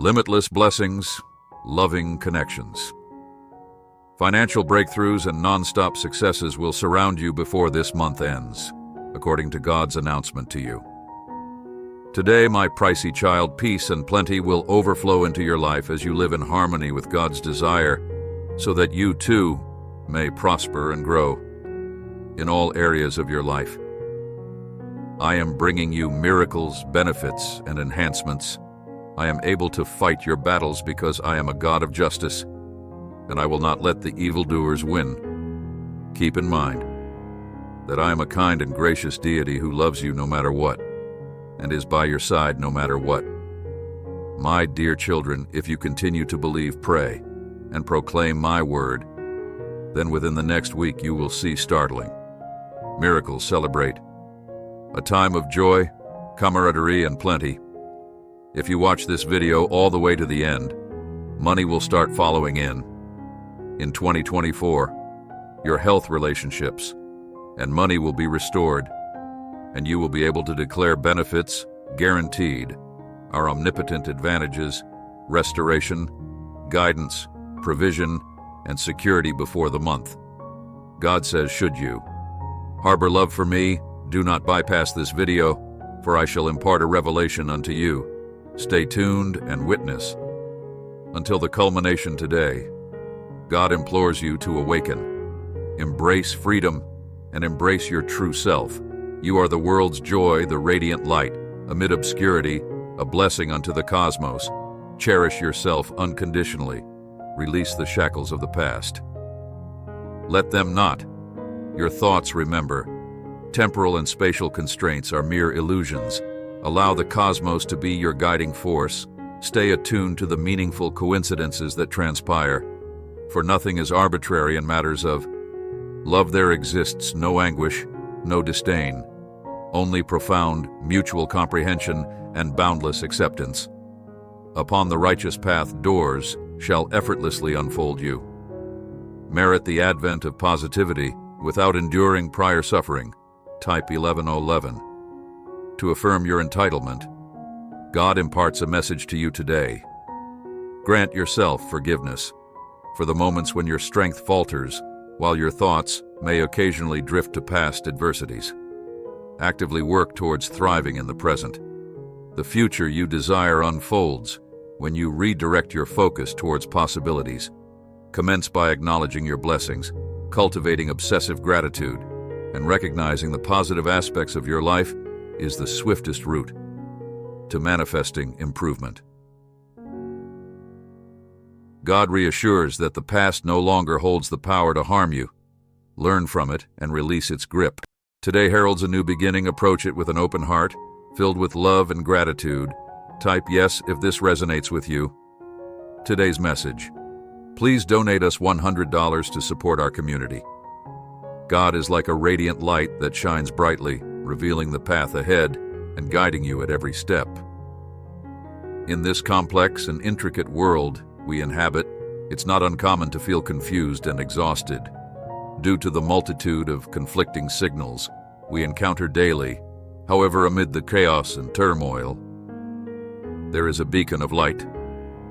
limitless blessings, loving connections. Financial breakthroughs and non-stop successes will surround you before this month ends, according to God's announcement to you. Today, my pricey child, peace and plenty will overflow into your life as you live in harmony with God's desire, so that you too may prosper and grow in all areas of your life. I am bringing you miracles, benefits, and enhancements. I am able to fight your battles because I am a God of justice, and I will not let the evildoers win. Keep in mind that I am a kind and gracious deity who loves you no matter what, and is by your side no matter what. My dear children, if you continue to believe, pray, and proclaim my word, then within the next week you will see startling miracles. Celebrate a time of joy, camaraderie, and plenty. If you watch this video all the way to the end, money will start following in. In 2024, your health, relationships, and money will be restored, and you will be able to declare benefits guaranteed, our omnipotent advantages, restoration, guidance, provision, and security before the month. God says, should you harbor love for me, do not bypass this video, for I shall impart a revelation unto you. Stay tuned and witness until the culmination today. God implores you to awaken, embrace freedom, and embrace your true self. You are the world's joy, the radiant light, amid obscurity, a blessing unto the cosmos. Cherish yourself unconditionally. Release the shackles of the past. Let them not. Your thoughts, remember, temporal and spatial constraints are mere illusions. Allow the cosmos to be your guiding force. Stay attuned to the meaningful coincidences that transpire, for nothing is arbitrary in matters of love. There exists no anguish, no disdain, only profound mutual comprehension and boundless acceptance. Upon the righteous path, doors shall effortlessly unfold you. Merit the advent of positivity without enduring prior suffering. Type 11011. To affirm your entitlement, God imparts a message to you today. Grant yourself forgiveness for the moments when your strength falters, while your thoughts may occasionally drift to past adversities. Actively work towards thriving in the present. The future you desire unfolds when you redirect your focus towards possibilities. Commence by acknowledging your blessings, cultivating obsessive gratitude, and recognizing the positive aspects of your life is the swiftest route to manifesting improvement. God reassures that the past no longer holds the power to harm you. Learn from it and release its grip. Today heralds a new beginning. Approach it with an open heart, filled with love and gratitude. Type yes if this resonates with you. Today's message. Please donate us $100 to support our community. God is like a radiant light that shines brightly, revealing the path ahead and guiding you at every step. In this complex and intricate world we inhabit, it's not uncommon to feel confused and exhausted due to the multitude of conflicting signals we encounter daily. However, amid the chaos and turmoil, there is a beacon of light.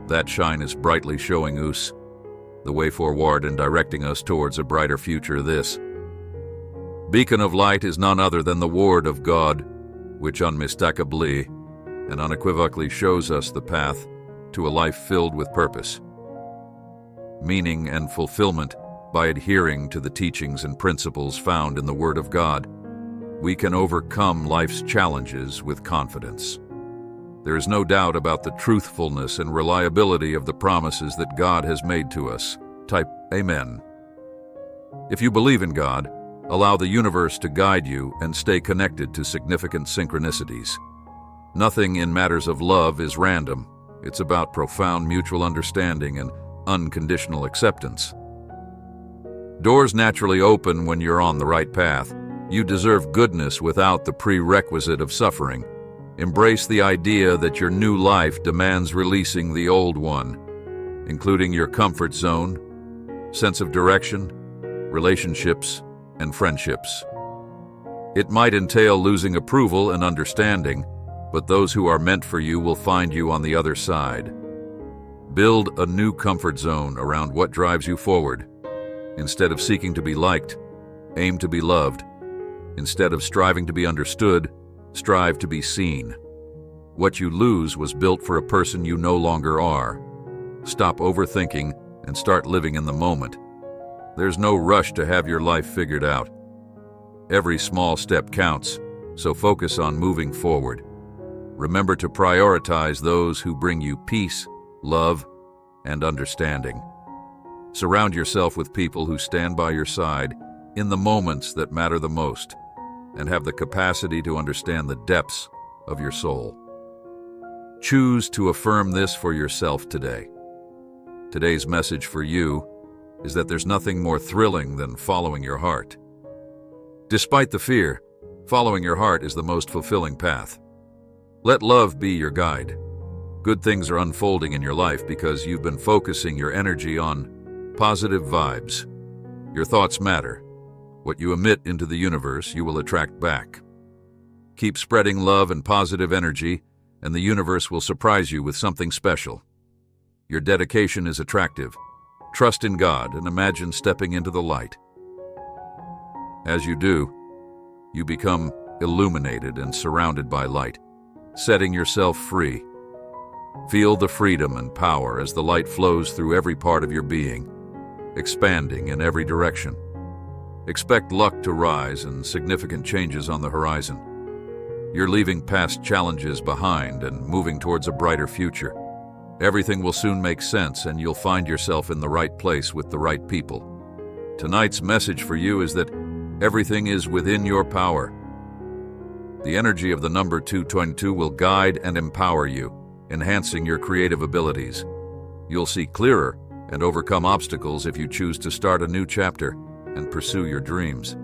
That shine is brightly showing us the way forward and directing us towards a brighter future. This beacon of light is none other than the Word of God, which unmistakably and unequivocally shows us the path to a life filled with purpose, meaning, and fulfillment. By adhering to the teachings and principles found in the Word of God, we can overcome life's challenges with confidence. There is no doubt about the truthfulness and reliability of the promises that God has made to us. Type Amen. If you believe in God, allow the universe to guide you and stay connected to significant synchronicities. Nothing in matters of love is random. It's about profound mutual understanding and unconditional acceptance. Doors naturally open when you're on the right path. You deserve goodness without the prerequisite of suffering. Embrace the idea that your new life demands releasing the old one, including your comfort zone, sense of direction, relationships, and friendships. It might entail losing approval and understanding, but those who are meant for you will find you on the other side. Build a new comfort zone around what drives you forward. Instead of seeking to be liked, aim to be loved. Instead of striving to be understood, strive to be seen. What you lose was built for a person you no longer are. Stop overthinking and start living in the moment. There's no rush to have your life figured out. Every small step counts, so focus on moving forward. Remember to prioritize those who bring you peace, love, and understanding. Surround yourself with people who stand by your side in the moments that matter the most and have the capacity to understand the depths of your soul. Choose to affirm this for yourself today. Today's message for you is that there's nothing more thrilling than following your heart. Despite the fear, following your heart is the most fulfilling path. Let love be your guide. Good things are unfolding in your life because you've been focusing your energy on positive vibes. Your thoughts matter. What you emit into the universe, you will attract back. Keep spreading love and positive energy, and the universe will surprise you with something special. Your dedication is attractive. Trust in God and imagine stepping into the light. As you do, you become illuminated and surrounded by light, setting yourself free. Feel the freedom and power as the light flows through every part of your being, expanding in every direction. Expect luck to rise and significant changes on the horizon. You're leaving past challenges behind and moving towards a brighter future. Everything will soon make sense and you'll find yourself in the right place with the right people. Tonight's message for you is that everything is within your power. The energy of the number 222 will guide and empower you, enhancing your creative abilities. You'll see clearer and overcome obstacles if you choose to start a new chapter and pursue your dreams.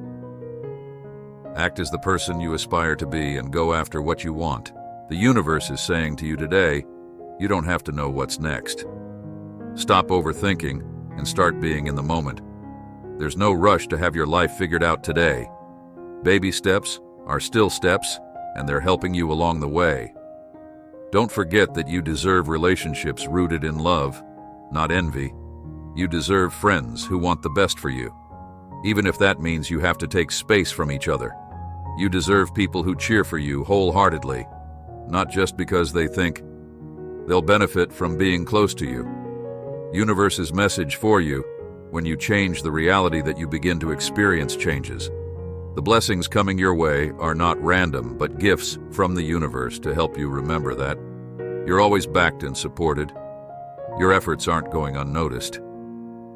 Act as the person you aspire to be and go after what you want. The universe is saying to you today, you don't have to know what's next. Stop overthinking and start being in the moment. There's no rush to have your life figured out today. Baby steps are still steps, and they're helping you along the way. Don't forget that you deserve relationships rooted in love, not envy. You deserve friends who want the best for you, even if that means you have to take space from each other. You deserve people who cheer for you wholeheartedly, not just because they think they'll benefit from being close to you. Universe's message for you: when you change the reality that you begin to experience changes. The blessings coming your way are not random, but gifts from the universe to help you remember that you're always backed and supported. Your efforts aren't going unnoticed.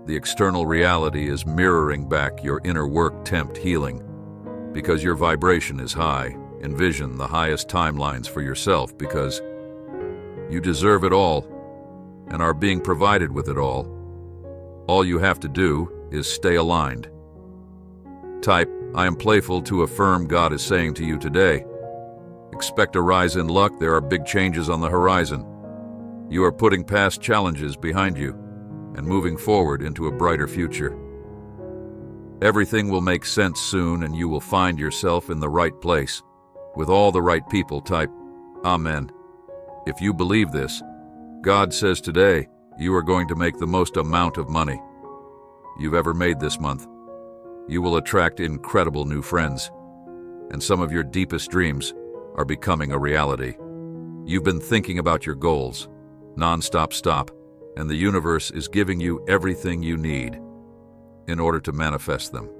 The external reality is mirroring back your inner work tempt healing. Because your vibration is high, envision the highest timelines for yourself because you deserve it all and are being provided with it all. All you have to do is stay aligned. Type, I am playful to affirm God is saying to you today. Expect a rise in luck. There are big changes on the horizon. You are putting past challenges behind you and moving forward into a brighter future. Everything will make sense soon and you will find yourself in the right place with all the right people. Type, Amen. If you believe this, God says today you are going to make the most amount of money you've ever made this month. You will attract incredible new friends, and some of your deepest dreams are becoming a reality. You've been thinking about your goals, non-stop, and the universe is giving you everything you need in order to manifest them.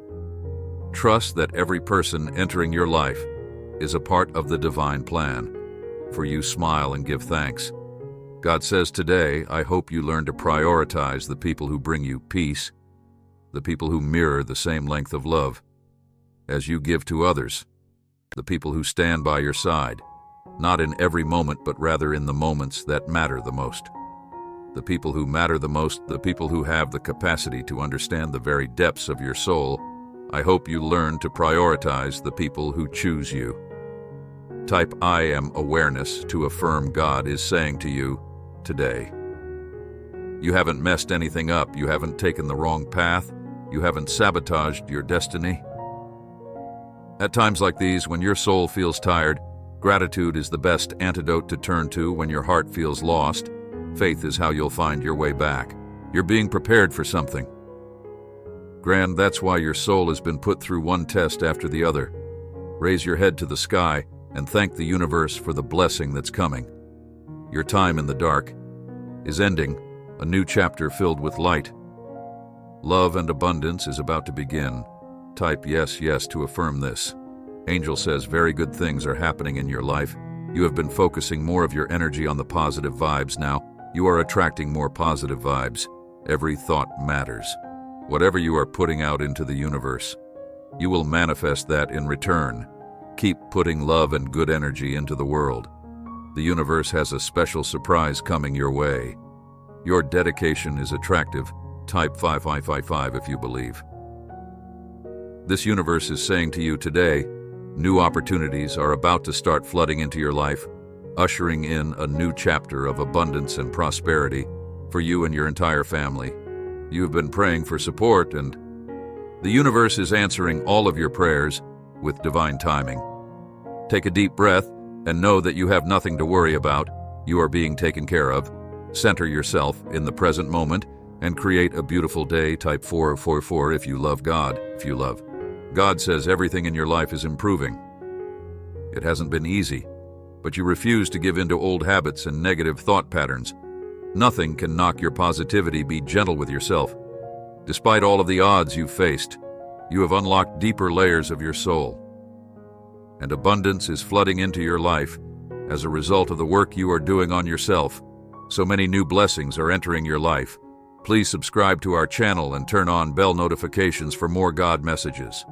Trust that every person entering your life is a part of the divine plan. For you, smile and give thanks. God says today, I hope you learn to prioritize the people who bring you peace, the people who mirror the same length of love as you give to others, the people who stand by your side, not in every moment, but rather in the moments that matter the most. The people who matter the most, the people who have the capacity to understand the very depths of your soul. I hope you learn to prioritize the people who choose you. Type, I am awareness to affirm God is saying to you today. You haven't messed anything up. You haven't taken the wrong path. You haven't sabotaged your destiny. At times like these, when your soul feels tired, gratitude is the best antidote to turn to. When your heart feels lost, Faith is how you'll find your way back. You're being prepared for something. Grand, that's why your soul has been put through one test after the other. Raise your head to the sky and thank the universe for the blessing that's coming. Your time in the dark is ending, a new chapter filled with light. Love and abundance is about to begin. Type yes, yes to affirm this. Angel says very good things are happening in your life. You have been focusing more of your energy on the positive vibes now. You are attracting more positive vibes. Every thought matters. Whatever you are putting out into the universe, you will manifest that in return. Keep putting love and good energy into the world. The universe has a special surprise coming your way. Your dedication is attractive. Type 5555 if you believe. This universe is saying to you today, new opportunities are about to start flooding into your life, ushering in a new chapter of abundance and prosperity for you and your entire family. You have been praying for support, and the universe is answering all of your prayers with divine timing. Take a deep breath and know that you have nothing to worry about. You are being taken care of. Center yourself in the present moment and create a beautiful day. Type 444 if you love God. If you love God says everything in your life is improving. It hasn't been easy, but you refuse to give in to old habits and negative thought patterns. Nothing can knock your positivity. Be gentle with yourself. Despite all of the odds you've faced, you have unlocked deeper layers of your soul. And abundance is flooding into your life as a result of the work you are doing on yourself. So many new blessings are entering your life. Please subscribe to our channel and turn on bell notifications for more God messages.